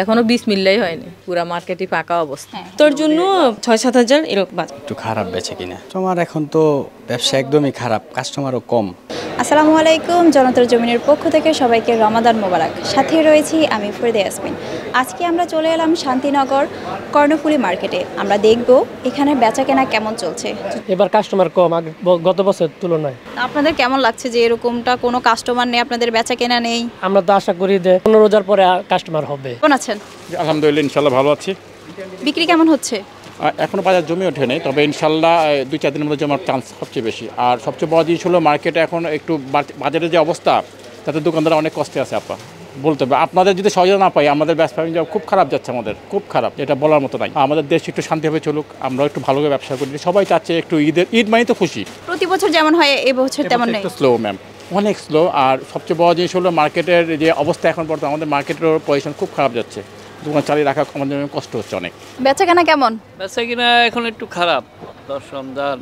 এখনো 20 মিললেই হয়নি, পুরো মার্কেটই ফাঁকা অবস্থা। তোর জন্য 6-7 হাজার এরকম একটু খারাপ বেচে কিনা তোমার এখন তো ব্যবসা একদমই খারাপ, কাস্টমারও কম। আসসালামু আলাইকুম, জনতার জমিনের পক্ষ থেকে সবাইকে রমাদান মোবারক। সাথে রয়েছি আমি ফরিদা ইয়াসমিন। আজকে আমরা চলে এলাম শান্তিনগর কর্ণফুলী মার্কেটে। আমরা দেখব এখানে বেচা কেনা কেমন চলছে। এবার কাস্টমার কম গত বছর তুলনায়। আপনাদের কেমন লাগছে যে এরকমটা কোনো কাস্টমার নেই, আপনাদের বেচা কেনা নেই? আমরা তো আশা করি যে 15 রোজার পরে কাস্টমার হবে। কেমন আছেন? আলহামদুলিল্লাহ, ইনশাল্লাহ ভালো আছি। বিক্রি কেমন হচ্ছে? এখনো বাজার জমে ওঠে নেই, তবে ইনশাল্লাহ 2-4 দিনের মধ্যে জমার চান্স সবচেয়ে বেশি। আর সবচেয়ে বড় জিনিস হলো মার্কেটে এখন একটু বাজারের যে অবস্থা, তাতে দোকানদার অনেক কষ্টে আছে। বলতে হবে আপনাদের যদি সহযোগিতা না পাই, আমাদের ব্যবসা খুব খারাপ যাচ্ছে, আমাদের খুব খারাপ, এটা বলার মতো নাই। আমাদের দেশ একটু শান্তিভাবে চলুক, আমরাও একটু ভালোভাবে ব্যবসা করি। সবাই চাচ্ছে একটু ঈদ মানে তো খুশি। প্রতি বছর যেমন হয় এবছর তেমন নেই, একটু স্লো ম্যাম, অনেক স্লো। আর সবচেয়ে বড় জিনিস হলো মার্কেটের যে অবস্থা এখন বর্তমানে, আমাদের মার্কেটের পজিশন খুব খারাপ যাচ্ছে। দোকান চালিয়ে রাখা আমাদের কষ্ট হচ্ছে অনেক। বেচা কেনা কেমন? বেচা কিনা এখন একটু খারাপ, দর্শকদার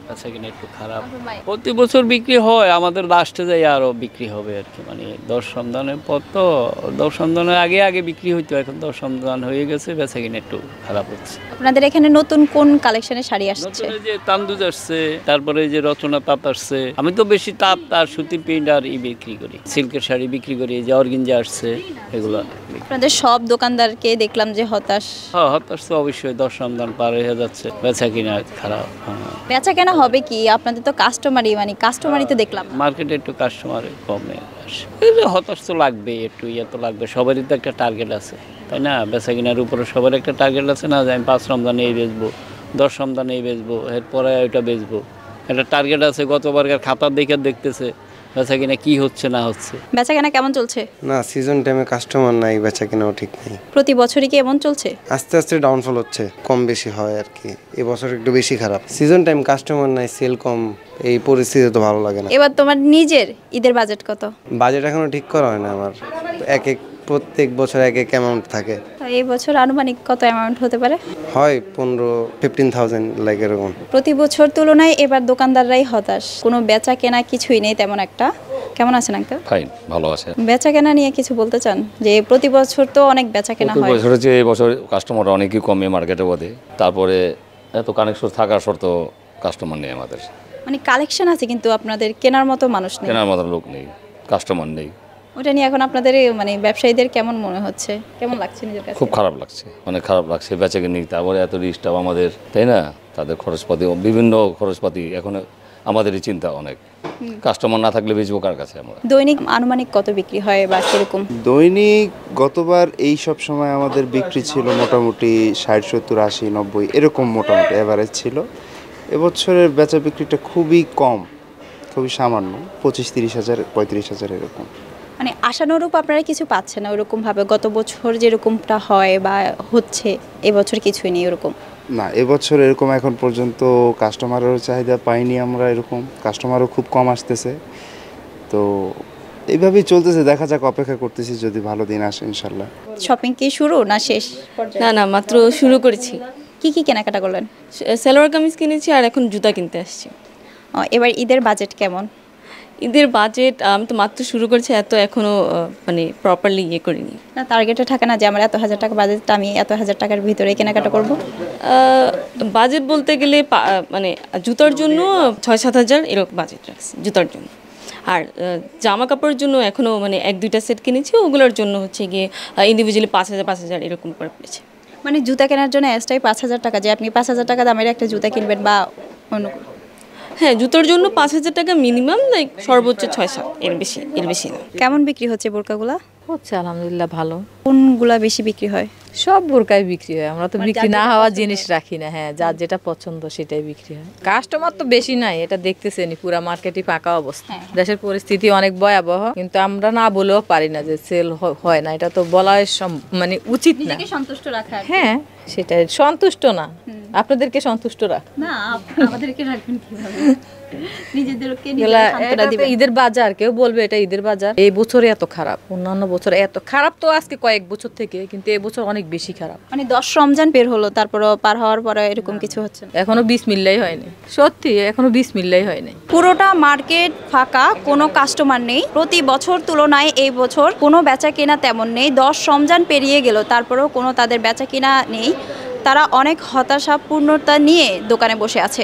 বেচা কিনা একটু খারাপ। প্রতি বছর বিক্রি হয়, আমাদের লাস্টে যাই আরও বিক্রি হবে আর কি। মানে দর্শকদানের পর তো দর্শকদানের আগে বিক্রি হইতো, এখন দর্শকদান হয়ে গেছে, বেচা কিনা একটু খারাপ হচ্ছে। আপনাদের এখানে নতুন কোন কালেকশনের শাড়ি আসছে? যে তান্দুজ আসছে, তারপরে যে রচনা তাঁত আসছে। আমি তো বেশি তাঁত আর সুতি প্রিন্ট আর বিক্রি করি, সিল্কের শাড়ি বিক্রি করি, যে অর্গিনজা আসছে এগুলো। আপনাদের সব দোকানদারকে দেখলাম যে হতাশ। হ্যাঁ, হতাশ তো অবশ্যই, দর্শকদান পার হয়ে যাচ্ছে, বেচা কিনা খারাপ। বেচা কেনা হবে কি? আপনাদের তো কাস্টমারই তো দেখলাম মার্কেটে একটু কাস্টমার কমে আসে, হতাশ তো লাগবে, একটু তো লাগবে। সবারই তো একটা টার্গেট আছে, তাই না? বেচা কেনার উপরে সবার একটা টার্গেট আছে না, যে আমি 5 রমজানে এই বেচবো, 10 রমজানে এই বেচবো, এরপরে ওইটা বেচবো, একটা টার্গেট আছে। গতবারকার খাতা দেখতেছে বেচা কিনা কি হচ্ছে না হচ্ছে। বেচা কেনা কেমন চলছে? না, সিজন টাইমে কাস্টমার নাই, বেচা কেনাও ঠিক নেই। প্রতি বছরই কি এমন চলছে? আস্তে আস্তে ডাউনফল হচ্ছে, কম বেশি হয় আর কি। এবছর একটু বেশি খারাপ, সিজন টাইম কাস্টমার নাই, সেল কম, এই পরিস্থিতি তো ভালো লাগে না। এবার তোমার নিজের ঈদের বাজেট কত? বাজেট এখনো ঠিক করা হয় না আমার। প্রত্যেক বছর এক অ্যামাউন্ট থাকে। এই বছর আনুমানিক কত অ্যামাউন্ট হতে পারে? হয় 15-15,000 লাইক এরকম। প্রতি বছর তুলনায় এবার দোকানদাররাই হতাশ, কোনো বেচা কেনা কিছুই নেই তেমন একটা। কেমন আছেন আঙ্কেল? ফাইন, ভালো আছে। বেচা কেনা নিয়ে কিছু বলতে চান? যে প্রতি বছর তো অনেক বেচা কেনা হয়। প্রতি বছর হচ্ছে এই বছর কাস্টমার অনেকই কমে মার্কেটে বোধে। তারপরে এত কানেকশন থাকার সত্ত্বেও কাস্টমার নেই আমাদের। মানে কালেকশন আছে কিন্তু আপনাদের কেনার মতো মানুষ নেই, কেনার মতো লোক নেই, কাস্টমার নেই। ওটা নিয়ে এখন আপনাদের মানে ব্যবসায়ীদের কেমন মনে হচ্ছে, কেমন লাগছে নিজের কাছে? খুব খারাপ লাগছে, অনেক খারাপ লাগছে বেচা কিনি। তারপরে এত ডিস্টার্ব আমাদের, তাই না? তাদের খরচপাতি, বিভিন্ন খরচপাতি, এখন আমাদেরই চিন্তা অনেক। কাস্টমার না থাকলে বেচবো কার কাছে আমরা? দৈনিক আনুমানিক কত বিক্রি হয় বা কিরকম? দৈনিক গতবার এই সব সময় আমাদের বিক্রি ছিল মোটামুটি 60, 70, 80, 90 এরকম মোটামুটি অ্যাভারেজ ছিল। এবছরের বেচা বিক্রিটা খুবই কম, খুবই সামান্য, 25-30 হাজার, 35 হাজার এরকম। মানে আশানুরূপ আপনারা কিছু পাচ্ছেন না ওরকম ভাবে? গত বছর যেরকমটা হয় বা হচ্ছে, এবছর কিছুই নেই ওরকম? না, এবছর এরকম এখন পর্যন্ত কাস্টমারেরও চাহিদা পাইনি আমরা, এরকম কাস্টমারও খুব কম আসতেছে। তো এইভাবেই চলতেছে, দেখা যাক, অপেক্ষা করতেছি যদি ভালো দিন আসে ইনশাল্লাহ। শপিং কি শুরু না শেষ? না, মাত্র শুরু করেছি। কি কেনাকাটা করলেন? সালোয়ার কামিজ কিনেছি আর এখন জুতা কিনতে আসছি। এবার ঈদের বাজেট কেমন? ঈদের বাজেট আমি তো মাত্র শুরু করেছি, এখনো মানে প্রপারলি করিনি। না, টার্গেটে থাকে না যে আমার এত হাজার টাকা বাজেট, আমি এত হাজার টাকার ভিতরে কেনাকাটা করব? বাজেট বলতে গেলে মানে জুতার জন্য 6-7 হাজার এরকম বাজেট রাখছি জুতার জন্য। আর জামা কাপড়ের জন্য এখনও মানে 1-2টা সেট কিনেছি, ওগুলোর জন্য হচ্ছে গিয়ে ইন্ডিভিজুয়ালি 5,000 এরকম করে পড়েছে। মানে জুতা কেনার জন্য এক্সট্রাই 5,000 টাকা, যে আপনি 5,000 টাকা দামের একটা জুতা কিনবেন বা অন্য? হ্যাঁ, জুতোর জন্য 5,000 টাকা মিনিমাম, লাইক সর্বোচ্চ 6-7, এর বেশি না। কেমন বিক্রি হচ্ছে বোরকাগুলা? হচ্ছে আলহামদুলিল্লাহ ভালো। কোনগুলা বেশি বিক্রি হয়? সব বোরকাই বিক্রি হয়, আমরা তো বিক্রি না হওয়া জিনিস রাখি না। হ্যাঁ, যার যেটা পছন্দ সেটাই বিক্রি হয়। কাস্টমার তো বেশি নাই, এটা দেখতেছেনি, পুরো মার্কেটই ফাঁকা অবস্থা। দেশের পরিস্থিতি অনেক ভয়াবহ, কিন্তু আমরা না বলেও পারি না যে সেল হয় না, এটা তো বলা মানে উচিত না। সন্তুষ্ট রাখা? হ্যাঁ, সেটাই, সন্তুষ্ট না, আপনাদেরকে সন্তুষ্টরা না আমাদেরকে রাখবেন কিভাবে নিজেদেরকে এগুলা নিজেরা সান্ত্বনা এটা তো দিবেন। ঈদের বাজার, কেউ বলবে এটা ঈদের বাজার। এই বছরে এত খারাপ, অন্যান্য বছরে এত খারাপ তো আজকে কয়েক বছর থেকে, কিন্তু এই বছর অনেক বেশি খারাপ। মানে 10 রমজান বের হলো, তারপরও পার হওয়ার পরে এরকম কিছু হচ্ছে না। এখনো বিসমিল্লাহ হয়নি, সত্যি এখনো বিসমিল্লাহ হয়নি। পুরোটা মার্কেট ফাঁকা, কোনো কাস্টমার নেই। প্রতি বছর তুলনায় এই বছর কোনো বেচা কেনা তেমন নেই। 10 রমজান পেরিয়ে গেল, তারপরেও কোনো তাদের বেচা কেনা নেই। তারা অনেক হতাশাপূর্ণতা নিয়ে দোকানে বসে আছে।